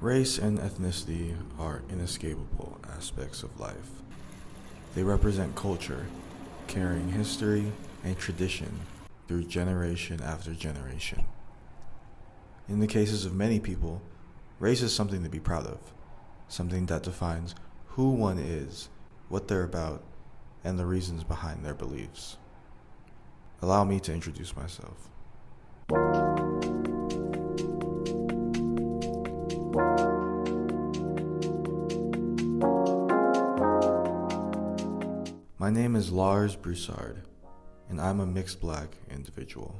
Race and ethnicity are inescapable aspects of life. They represent culture, carrying history and tradition through generation after generation. In the cases of many people, race is something to be proud of, something that defines who one is, what they're about, and the reasons behind their beliefs. Allow me to introduce myself. My name is Larz Broussard, and I'm a mixed black individual.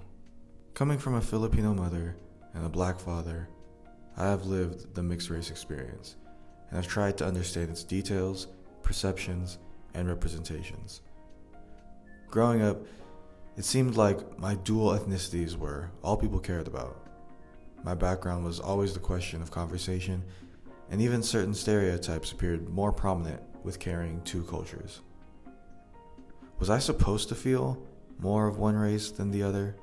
Coming from a Filipino mother and a black father, I have lived the mixed race experience and have tried to understand its details, perceptions, and representations. Growing up, it seemed like my dual ethnicities were all people cared about. My background was always the question of conversation, and even certain stereotypes appeared more prominent with carrying two cultures. Was I supposed to feel more of one race than the other?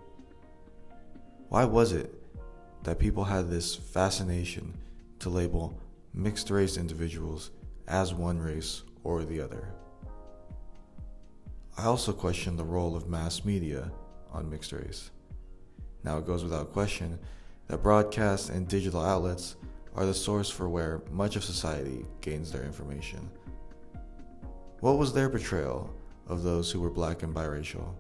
Why was it that people had this fascination to label mixed race individuals as one race or the other? I also question the role of mass media on mixed race. Now, it goes without question that broadcast and digital outlets are the source for where much of society gains their information. What was their portrayal of those who were black and biracial?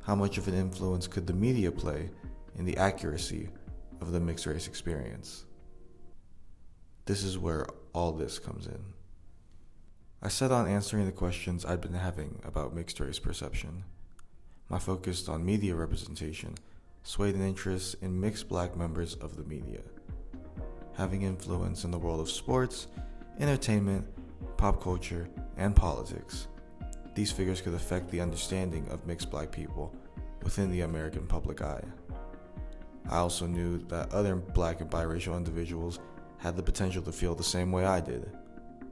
How much of an influence could the media play in the accuracy of the mixed race experience? This is where all this comes in. I set on answering the questions I'd been having about mixed race perception. My focus on media representation swayed an interest in mixed black members of the media, having influence in the world of sports, entertainment, pop culture, and politics. These figures could affect the understanding of mixed black people within the American public eye. I also knew that other black and biracial individuals had the potential to feel the same way I did,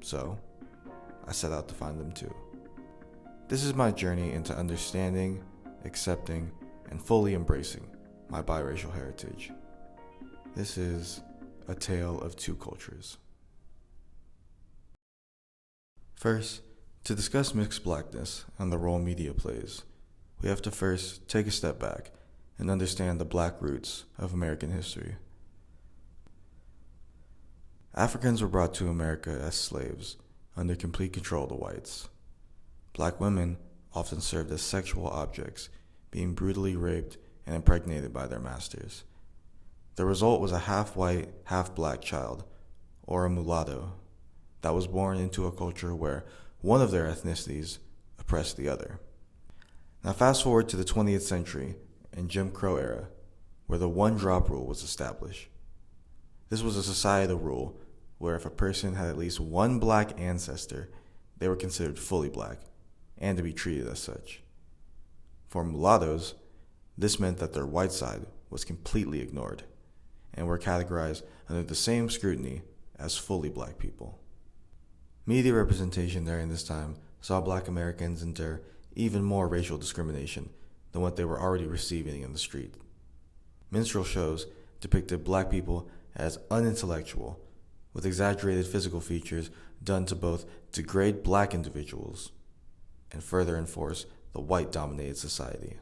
so I set out to find them too. This is my journey into understanding, accepting, and fully embracing my biracial heritage. This is a tale of two cultures. First, to discuss mixed blackness and the role media plays, we have to first take a step back and understand the black roots of American history. Africans were brought to America as slaves under complete control of the whites. Black women often served as sexual objects, being brutally raped and impregnated by their masters. The result was a half-white, half-black child, or a mulatto, that was born into a culture where one of their ethnicities oppressed the other. Now fast forward to the 20th century and Jim Crow era, where the one-drop rule was established. This was a societal rule where if a person had at least one black ancestor, they were considered fully black and to be treated as such. For mulattoes, this meant that their white side was completely ignored and were categorized under the same scrutiny as fully black people. Media representation during this time saw black Americans endure even more racial discrimination than what they were already receiving in the street. Minstrel shows depicted black people as unintellectual, with exaggerated physical features done to both degrade black individuals and further enforce the white-dominated society.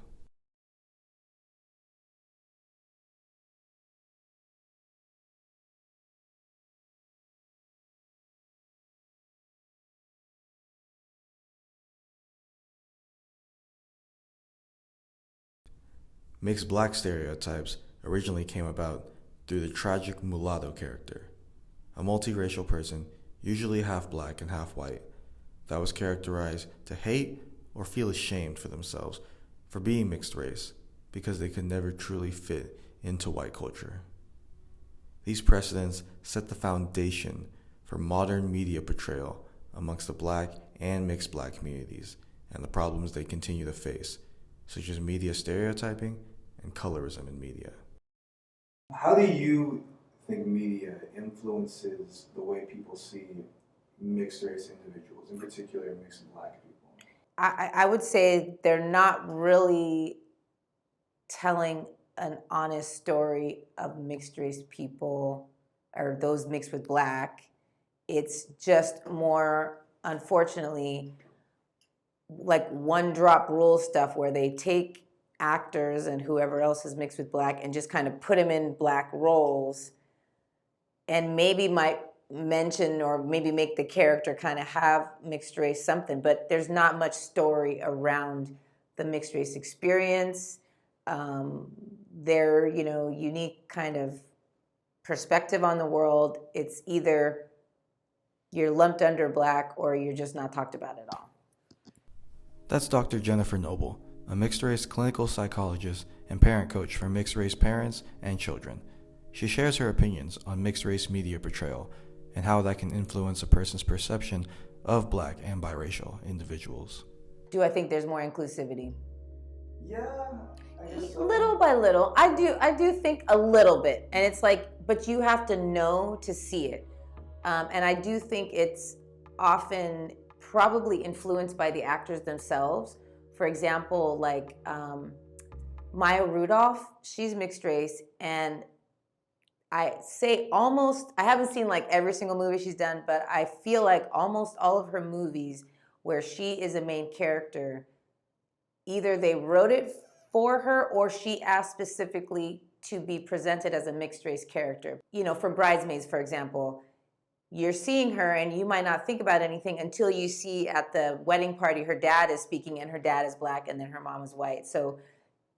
Mixed black stereotypes originally came about through the tragic mulatto character, a multiracial person, usually half black and half white, that was characterized to hate or feel ashamed for themselves for being mixed race because they could never truly fit into white culture. These precedents set the foundation for modern media portrayal amongst the black and mixed black communities and the problems they continue to face, such as media stereotyping and colorism in media. How do you think media influences the way people see mixed race individuals, in particular mixed black people? I would say they're not really telling an honest story of mixed race people or those mixed with black. It's just more, unfortunately, like one drop rule stuff where they take actors and whoever else is mixed with black and just kind of put them in black roles, and maybe might mention or maybe make the character kind of have mixed race something, but there's not much story around the mixed race experience, their unique kind of perspective on the world. It's either you're lumped under black or you're just not talked about at all. That's Dr. Jennifer Noble, a mixed-race clinical psychologist and parent coach for mixed-race parents and children. She shares her opinions on mixed-race media portrayal and how that can influence a person's perception of black and biracial individuals. Do I think there's more inclusivity? Yeah, I guess so. Little by little. I do think a little bit. And it's like, but you have to know to see it. And I do think it's often probably influenced by the actors themselves. For example, like Maya Rudolph, she's mixed race, and I haven't seen like every single movie she's done, but I feel like almost all of her movies where she is a main character, either they wrote it for her or she asked specifically to be presented as a mixed race character. For Bridesmaids, for example, you're seeing her and you might not think about anything until you see at the wedding party her dad is speaking and her dad is black and then her mom is white. So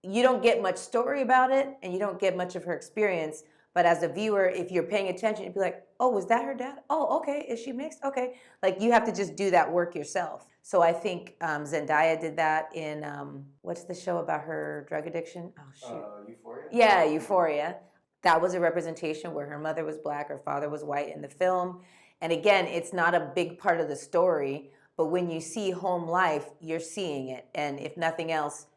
you don't get much story about it and you don't get much of her experience. But as a viewer, if you're paying attention, you'd be like, oh, was that her dad? Oh, okay. Is she mixed? Okay. Like you have to just do that work yourself. So I think Zendaya did that in, what's the show about her drug addiction? Oh, shoot. Euphoria? Yeah, Euphoria. That was a representation where her mother was black, her father was white in the film. And again, it's not a big part of the story, but when you see home life, you're seeing it. And if nothing else,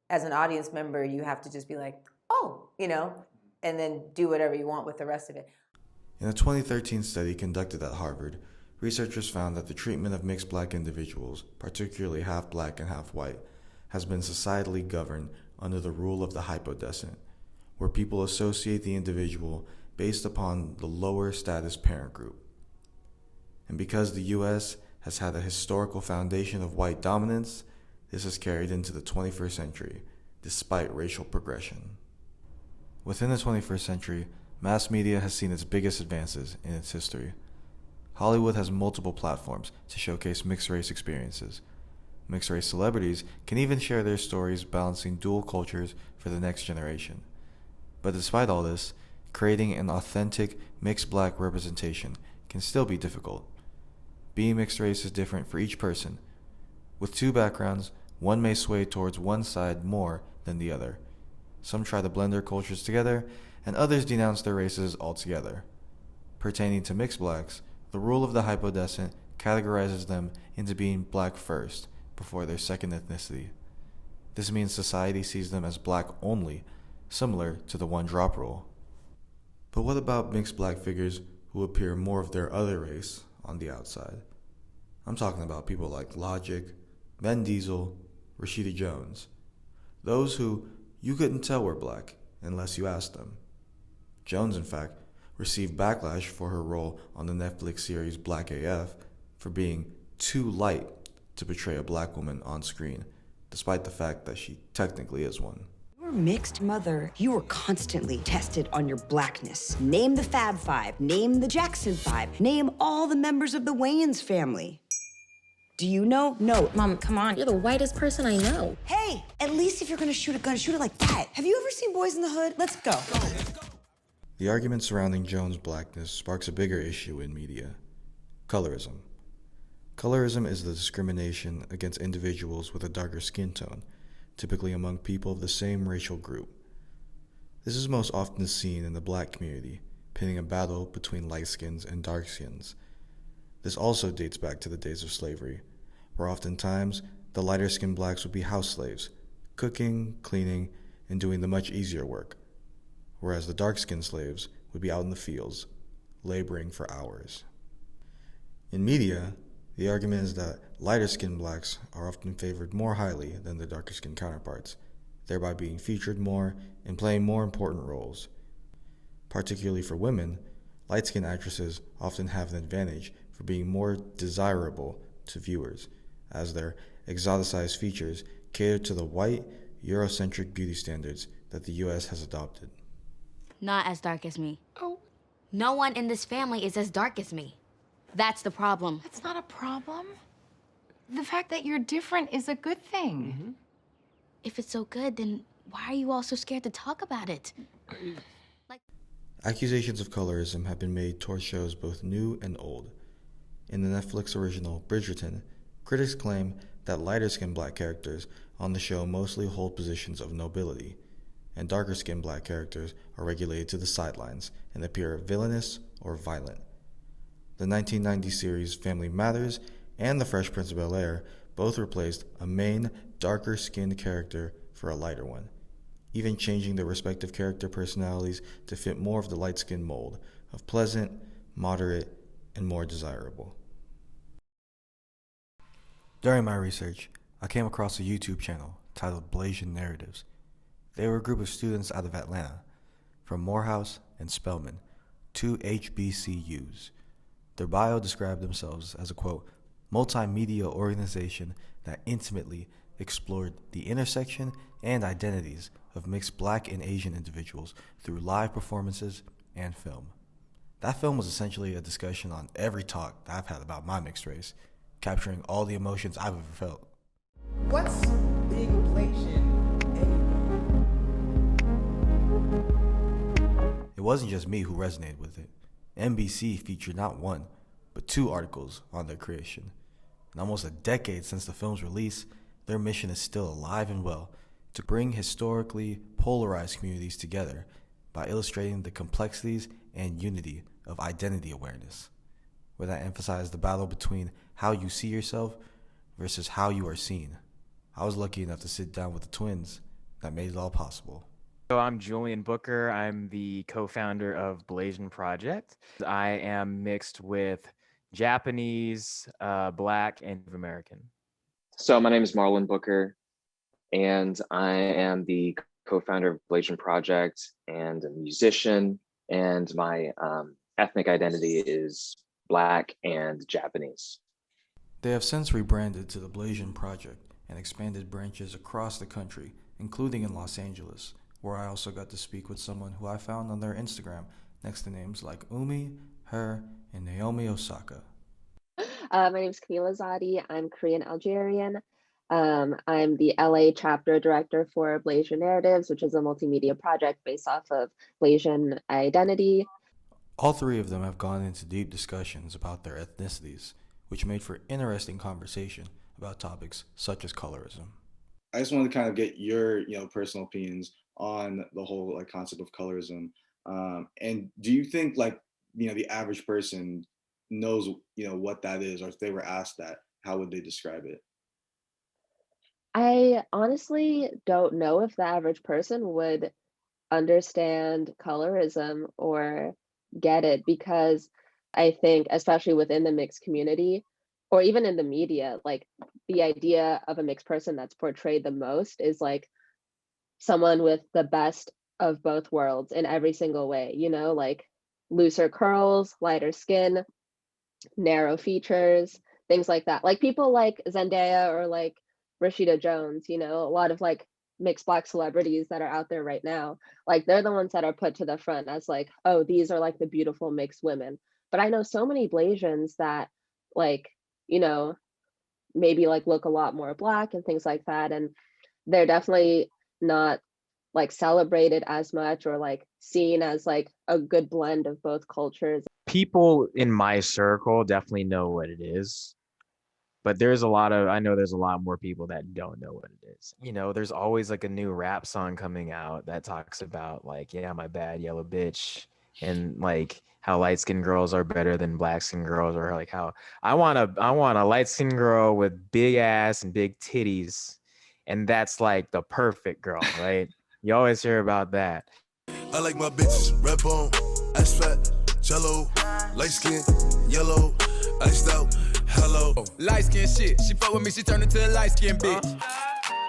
as an audience member, you have to just be like, oh, and then do whatever you want with the rest of it. In a 2013 study conducted at Harvard, researchers found that the treatment of mixed black individuals, particularly half black and half white, has been societally governed under the rule of the hypodescent, where people associate the individual based upon the lower status parent group. And because the U.S. has had a historical foundation of white dominance, this has carried into the 21st century, despite racial progression. Within the 21st century, mass media has seen its biggest advances in its history. Hollywood has multiple platforms to showcase mixed-race experiences. Mixed-race celebrities can even share their stories balancing dual cultures for the next generation. But despite all this, creating an authentic mixed black representation can still be difficult. Being mixed race is different for each person. With two backgrounds, one may sway towards one side more than the other. Some try to blend their cultures together, and others denounce their races altogether. Pertaining to mixed blacks, the rule of the hypodescent categorizes them into being black first, before their second ethnicity. This means society sees them as black only, similar to the one-drop rule. But what about mixed black figures who appear more of their other race on the outside? I'm talking about people like Logic, Vin Diesel, Rashida Jones. Those who you couldn't tell were black unless you asked them. Jones, in fact, received backlash for her role on the Netflix series Black AF for being too light to portray a black woman on screen, despite the fact that she technically is one. Your mixed mother, you were constantly tested on your blackness. Name the Fab Five, name the Jackson Five, name all the members of the Wayans family. Do you know? No. Mom, come on. You're the whitest person I know. Hey, at least if you're gonna shoot a gun, shoot it like that. Have you ever seen Boys in the Hood? Let's go. The argument surrounding Jones' blackness sparks a bigger issue in media: colorism. Colorism is the discrimination against individuals with a darker skin tone, typically among people of the same racial group. This is most often seen in the black community, pitting a battle between light skins and dark skins. This also dates back to the days of slavery, where oftentimes the lighter-skinned blacks would be house slaves, cooking, cleaning, and doing the much easier work, whereas the dark-skinned slaves would be out in the fields, laboring for hours. In media, the argument is that lighter-skinned blacks are often favored more highly than their darker-skinned counterparts, thereby being featured more and playing more important roles. Particularly for women, light-skinned actresses often have an advantage for being more desirable to viewers, as their exoticized features cater to the white, Eurocentric beauty standards that the U.S. has adopted. Not as dark as me. Oh, No one in this family is as dark as me. That's the problem. that's not a problem. The fact that you're different is a good thing. If it's so good, then why are you all so scared to talk about it? Accusations of colorism have been made towards shows both new and old. In the Netflix original Bridgerton, critics claim that lighter-skinned black characters on the show mostly hold positions of nobility, and darker-skinned black characters are relegated to the sidelines and appear villainous or violent. The 1990 series Family Matters and The Fresh Prince of Bel-Air both replaced a main, darker-skinned character for a lighter one, even changing their respective character personalities to fit more of the light-skinned mold of pleasant, moderate, and more desirable. During my research, I came across a YouTube channel titled Blasian Narratives. They were a group of students out of Atlanta, from Morehouse and Spelman, two HBCUs. Their bio described themselves as a, quote, multimedia organization that intimately explored the intersection and identities of mixed black and Asian individuals through live performances and film. That film was essentially a discussion on every talk that I've had about my mixed race, capturing all the emotions I've ever felt. What's being Blasian anyway? It wasn't just me who resonated with it. NBC featured not one, but two articles on their creation. In almost a decade since the film's release, their mission is still alive and well, to bring historically polarized communities together by illustrating the complexities and unity of identity awareness, where that emphasized the battle between how you see yourself versus how you are seen. I was lucky enough to sit down with the twins that made it all possible. So I'm Julian Booker. I'm the co-founder of Blasian Project. I am mixed with Japanese, Black, and Native American. So my name is Marlon Booker, and I am the co-founder of Blasian Project and a musician, and my ethnic identity is Black and Japanese. They have since rebranded to the Blasian Project and expanded branches across the country, including in Los Angeles, where I also got to speak with someone who I found on their Instagram next to names like Umi, Her, and Naomi Osaka. My name is Camila Zadi. I'm Korean Algerian. I'm the LA chapter director for Blasian Narratives, which is a multimedia project based off of Blasian identity. All three of them have gone into deep discussions about their ethnicities, which made for interesting conversation about topics such as colorism. I just wanted to kind of get your, personal opinions on the whole concept of colorism. And do you think the average person knows, what that is, or if they were asked that, how would they describe it? I honestly don't know if the average person would understand colorism or get it, because I think, especially within the mixed community, or even in the media, the idea of a mixed person that's portrayed the most is someone with the best of both worlds in every single way, looser curls, lighter skin, narrow features, things like that. People like Zendaya or Rashida Jones, a lot of mixed Black celebrities that are out there right now, they're the ones that are put to the front as oh, these are the beautiful mixed women. But I know so many Blasians that maybe look a lot more Black and things like that, and they're definitely not celebrated as much or seen as a good blend of both cultures. People in my circle definitely know what it is, but I know there's a lot more people that don't know what it is. There's always a new rap song coming out that talks about yeah, my bad yellow bitch, and how light-skinned girls are better than black-skinned girls, or how I want a light-skinned girl with big ass and big titties, and that's the perfect girl, right? You always hear about that. I like my bitches red bone, ass fat, jello, light skin, yellow, iced out, hello. Light skin shit, she fuck with me, she turned into a light skin bitch.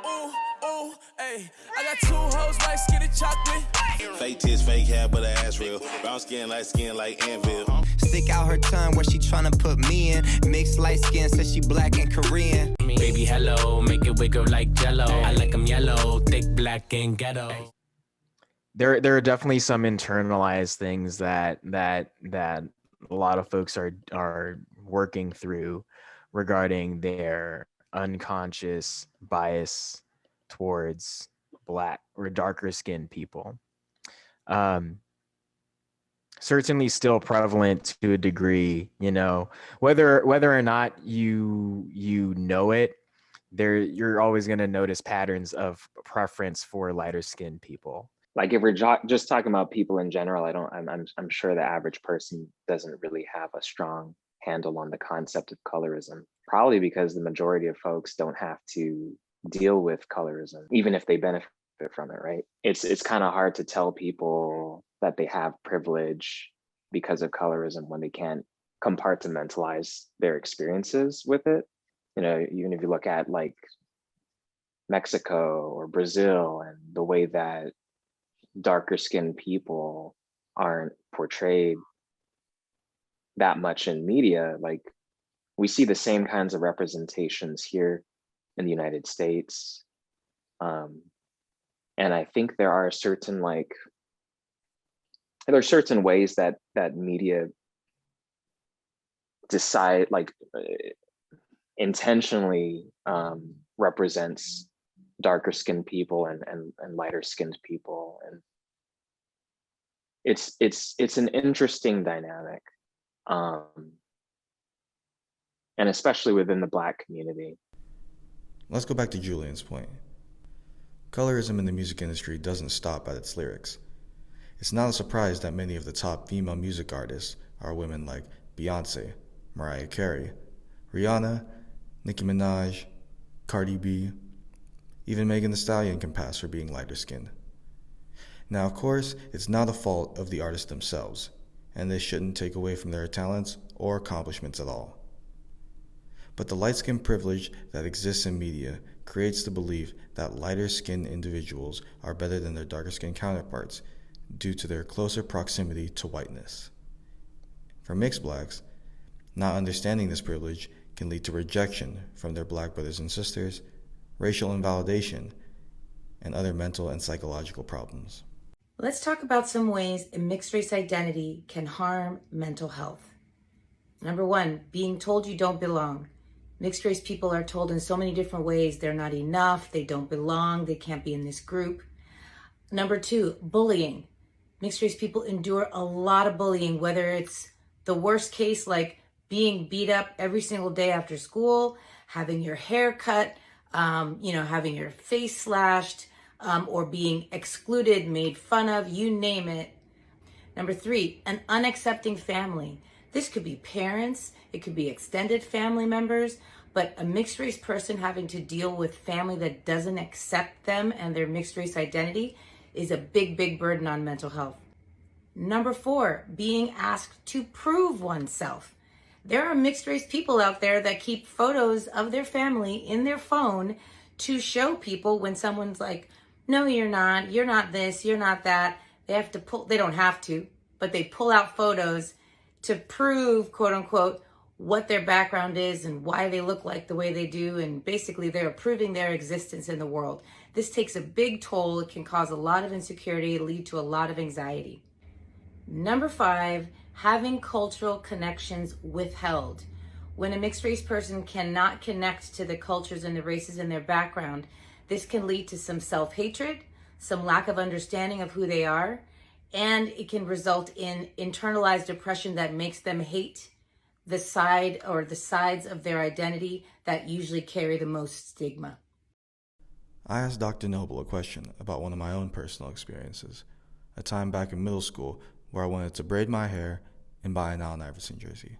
Ooh, ooh, ayy, I got two hoes like skinny chocolate. Fake tits, fake hair, but her ass real. Brown skin like Anvil. Stick out her tongue where she tryna put me in. Mixed light skin, says she black and Korean. Baby, hello, make it wiggle like jello. I like them yellow, thick, black, and ghetto. There are definitely some internalized things that a lot of folks are working through regarding their unconscious bias towards Black or darker skinned people. Certainly still prevalent to a degree, you know, whether or not you know it, you're always going to notice patterns of preference for lighter skinned people. Like if we're just talking about people in general, I'm sure the average person doesn't really have a strong handle on the concept of colorism, probably because the majority of folks don't have to deal with colorism, even if they benefit from it, right? It's kind of hard to tell people that they have privilege because of colorism when they can't compartmentalize their experiences with it. You know, even if you look at like Mexico or Brazil and the way that darker skinned people aren't portrayed that much in media, like we see the same kinds of representations here in the United States. And I think there are certain ways that media decide, like intentionally represents darker skinned people and lighter skinned people. And it's an interesting dynamic. And especially within the Black community. Let's go back to Julian's point. Colorism in the music industry doesn't stop at its lyrics. It's not a surprise that many of the top female music artists are women like Beyonce, Mariah Carey, Rihanna, Nicki Minaj, Cardi B. Even Megan Thee Stallion can pass for being lighter skinned. Now, of course, it's not a fault of the artists themselves, and this shouldn't take away from their talents or accomplishments at all. But the light-skinned privilege that exists in media creates the belief that lighter-skinned individuals are better than their darker-skinned counterparts due to their closer proximity to whiteness. For mixed Blacks, not understanding this privilege can lead to rejection from their Black brothers and sisters, racial invalidation, and other mental and psychological problems. Let's talk about some ways a mixed race identity can harm mental health. Number one, being told you don't belong. Mixed race people are told in so many different ways they're not enough, they don't belong, they can't be in this group. Number two, bullying. Mixed race people endure a lot of bullying, whether it's the worst case like being beat up every single day after school, having your hair cut, having your face slashed, or being excluded, made fun of, you name it. Number three, an unaccepting family. This could be parents, it could be extended family members, but a mixed race person having to deal with family that doesn't accept them and their mixed race identity is a big, big burden on mental health. Number four, being asked to prove oneself. There are mixed race people out there that keep photos of their family in their phone to show people when someone's like, no, you're not this, you're not that. They don't have to, but they pull out photos to prove, quote unquote, what their background is and why they look like the way they do. And basically they're proving their existence in the world. This takes a big toll. It can cause a lot of insecurity, lead to a lot of anxiety. Number five, having cultural connections withheld. When a mixed race person cannot connect to the cultures and the races in their background, this can lead to some self-hatred, some lack of understanding of who they are, and it can result in internalized depression that makes them hate the side or the sides of their identity that usually carry the most stigma. I asked Dr. Noble a question about one of my own personal experiences, a time back in middle school where I wanted to braid my hair and buy an Allen Iverson jersey.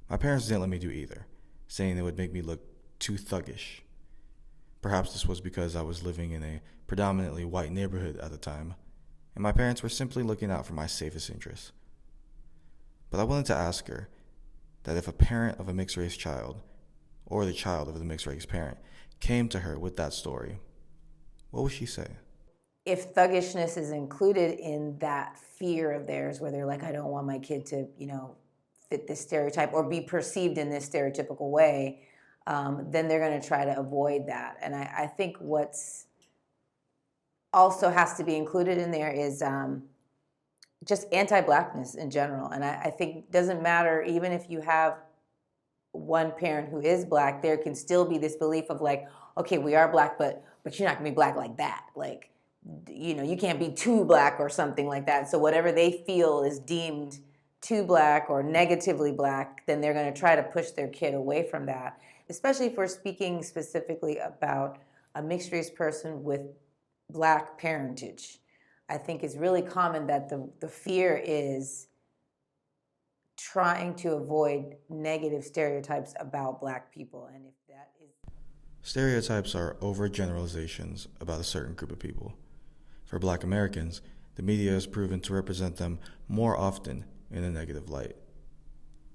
My parents didn't let me do either, saying it would make me look too thuggish. Perhaps this was because I was living in a predominantly white neighborhood at the time, and my parents were simply looking out for my safest interests. But I wanted to ask her that if a parent of a mixed-race child, or the child of the mixed-race parent, came to her with that story, what would she say? if thuggishness is included in that fear of theirs, where they're like, I don't want my kid to, fit this stereotype or be perceived in this stereotypical way, then they're going to try to avoid that. And I think what's also has to be included in there is just anti-Blackness in general. And I think it doesn't matter, even if you have one parent who is Black, there can still be this belief of like, okay, we are Black, but you're not gonna be Black like that. Like, you can't be too Black or something like that. So whatever they feel is deemed too Black or negatively Black, then they're gonna try to push their kid away from that. Especially if we're speaking specifically about a mixed race person with Black parentage. I think it's really common that the fear is trying to avoid negative stereotypes about Black people. And if that is... Stereotypes are overgeneralizations about a certain group of people. For Black Americans, the media has proven to represent them more often in a negative light.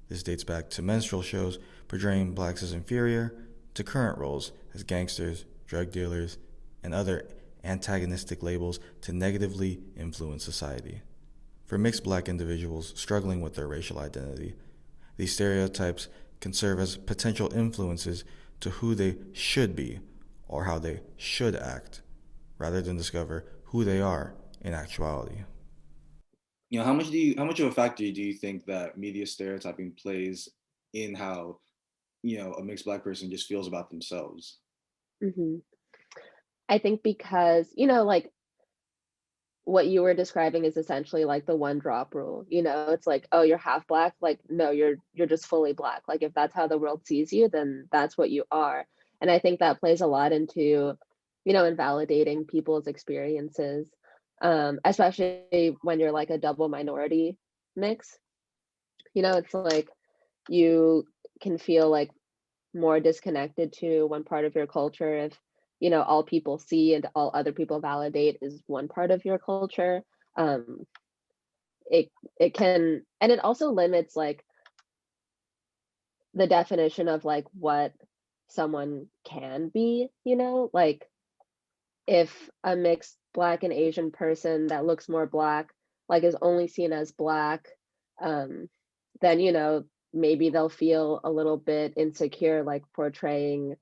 This dates back to minstrel shows portraying Blacks as inferior, to current roles as gangsters, drug dealers, and other antagonistic labels to negatively influence society. For mixed Black individuals struggling with their racial identity, these stereotypes can serve as potential influences to who they should be or how they should act, rather than discover who they are in actuality. How much of a factor do you think that media stereotyping plays in how, a mixed Black person just feels about themselves? Hmm. I think because, like what you were describing is essentially like the one drop rule. It's like, oh, you're half Black. Like, no, you're just fully Black. Like, if that's how the world sees you, then that's what you are. And I think that plays a lot into, invalidating people's experiences, especially when you're like a double minority mix. It's like you can feel like more disconnected to one part of your culture if all people see and all other people validate is one part of your culture. It can, and it also limits like the definition of like what someone can be. Like if a mixed Black and Asian person that looks more Black like is only seen as Black, then maybe they'll feel a little bit insecure like portraying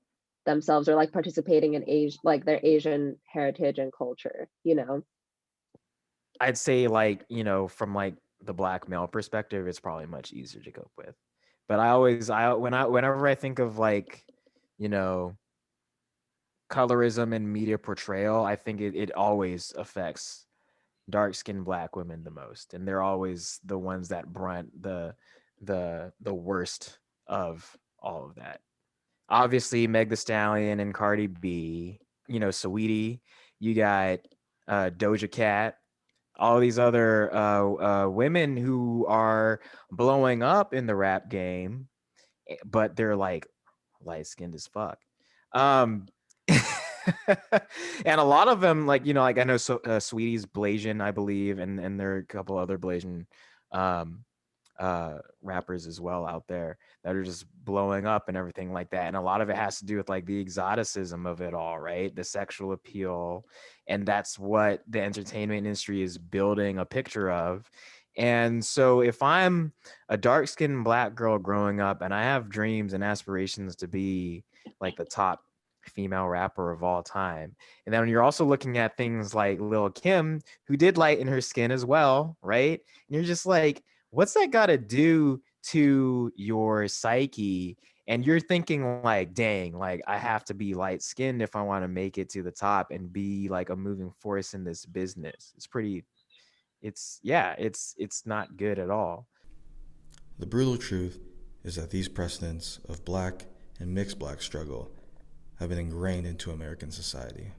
themselves or like participating in like their Asian heritage and culture. I'd say like, from like the Black male perspective, it's probably much easier to cope with. But whenever I think of like, colorism and media portrayal, I think it always affects dark-skinned Black women the most. And they're always the ones that brunt the worst of all of that. Obviously, Meg Thee Stallion and Cardi B, Saweetie, you got Doja Cat, all these other women who are blowing up in the rap game, but they're like light-skinned as fuck. And a lot of them, like, like I know Sweetie's Blasian, I believe, and there are a couple other Blasian rappers as well out there that are just blowing up and everything like that. And a lot of it has to do with like the exoticism of it all, right? The sexual appeal. And that's what the entertainment industry is building a picture of. And so if I'm a dark-skinned Black girl growing up and I have dreams and aspirations to be like the top female rapper of all time, and then when you're also looking at things like Lil' Kim, who did lighten her skin as well, right? And you're just like, what's that got to do to your psyche? And you're thinking like, dang, like I have to be light skinned if I want to make it to the top and be like a moving force in this business. It's not good at all. The brutal truth is that these precedents of Black and mixed Black struggle have been ingrained into American society.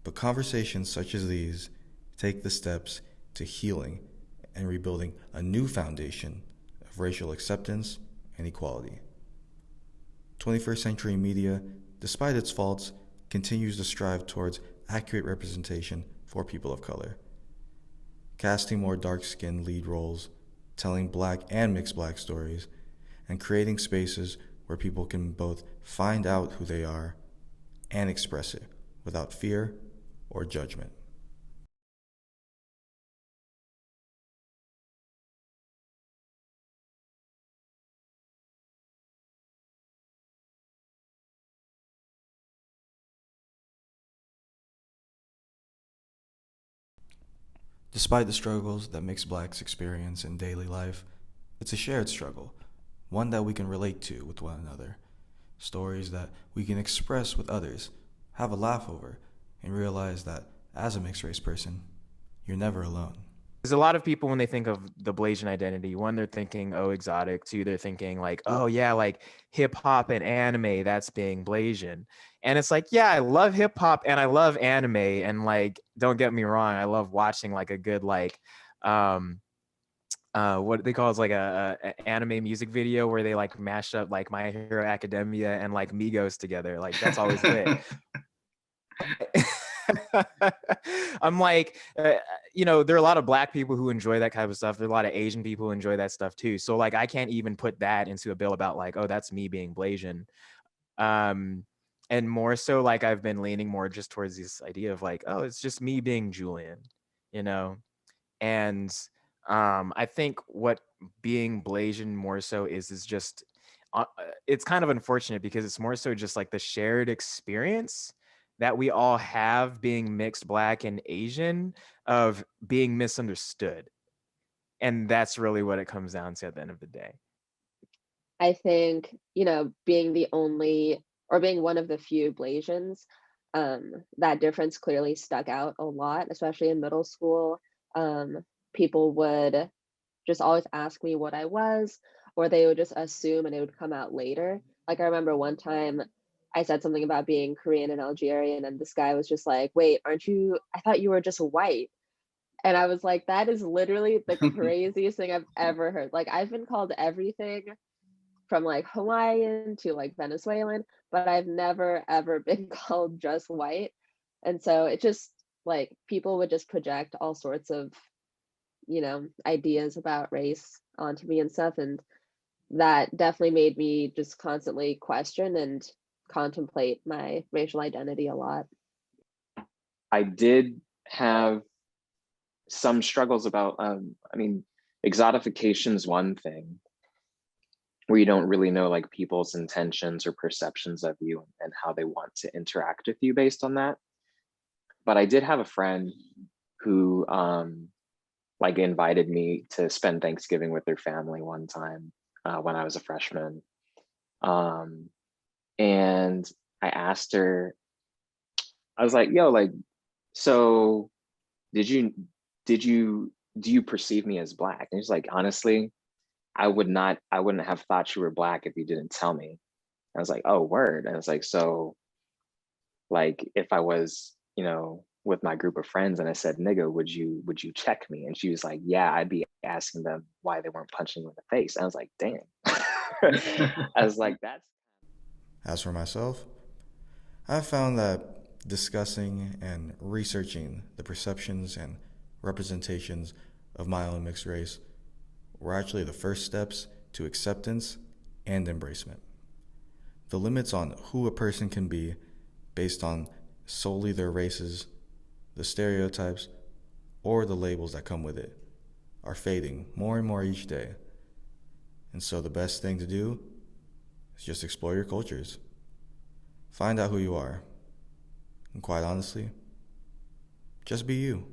But conversations such as these take the steps to healing and rebuilding a new foundation of racial acceptance and equality. 21st century media, despite its faults, continues to strive towards accurate representation for people of color. Casting more dark-skinned lead roles, telling Black and mixed Black stories, and creating spaces where people can both find out who they are and express it without fear or judgment. Despite the struggles that mixed blacks experience in daily life, it's a shared struggle, one that we can relate to with one another. Stories that we can express with others, have a laugh over, and realize that as a mixed race person, you're never alone. There's a lot of people when they think of the Blasian identity, one, they're thinking, oh, exotic. Two, they're thinking like, oh yeah, like hip hop and anime, that's being Blasian. And it's like, yeah, I love hip hop and I love anime. And like, don't get me wrong, I love watching like a good like what they call is like a anime music video where they like mash up like My Hero Academia and like Migos together. Like that's always lit. I'm like, there are a lot of black people who enjoy that kind of stuff. There are a lot of Asian people who enjoy that stuff too. So like, I can't even put that into a bill about like, oh, that's me being Blasian. And more so like, I've been leaning more just towards this idea of like, oh, it's just me being Julian, and I think what being Blasian more so is just, it's kind of unfortunate because it's more so just like the shared experience that we all have being mixed black and Asian of being misunderstood. And that's really what it comes down to at the end of the day. I think, being the only or being one of the few Blasians, that difference clearly stuck out a lot, especially in middle school. People would just always ask me what I was, or they would just assume and it would come out later. Like I remember one time I said something about being Korean and Algerian, and this guy was just like, wait, I thought you were just white. And I was like, that is literally the craziest thing I've ever heard. Like I've been called everything from like Hawaiian to like Venezuelan, but I've never ever been called just white. And so it just like people would just project all sorts of, ideas about race onto me and stuff. And that definitely made me just constantly question and contemplate my racial identity a lot. I did have some struggles about, exotification is one thing where you don't really know like people's intentions or perceptions of you and how they want to interact with you based on that. But I did have a friend who like invited me to spend Thanksgiving with their family one time when I was a freshman. And I asked her, I was like, yo, like, so do you perceive me as black? And he's like, honestly, I wouldn't have thought you were black if you didn't tell me. I was like, oh, word. And it's like, so like, if I was, with my group of friends and I said, nigga, would you check me? And she was like, yeah, I'd be asking them why they weren't punching me in the face. And I was like, damn. I was like, that's. As for myself, I've found that discussing and researching the perceptions and representations of my own mixed race were actually the first steps to acceptance and embracement. The limits on who a person can be based on solely their races, the stereotypes, or the labels that come with it are fading more and more each day. And so the best thing to do is just explore your cultures. Find out who you are. And quite honestly, just be you.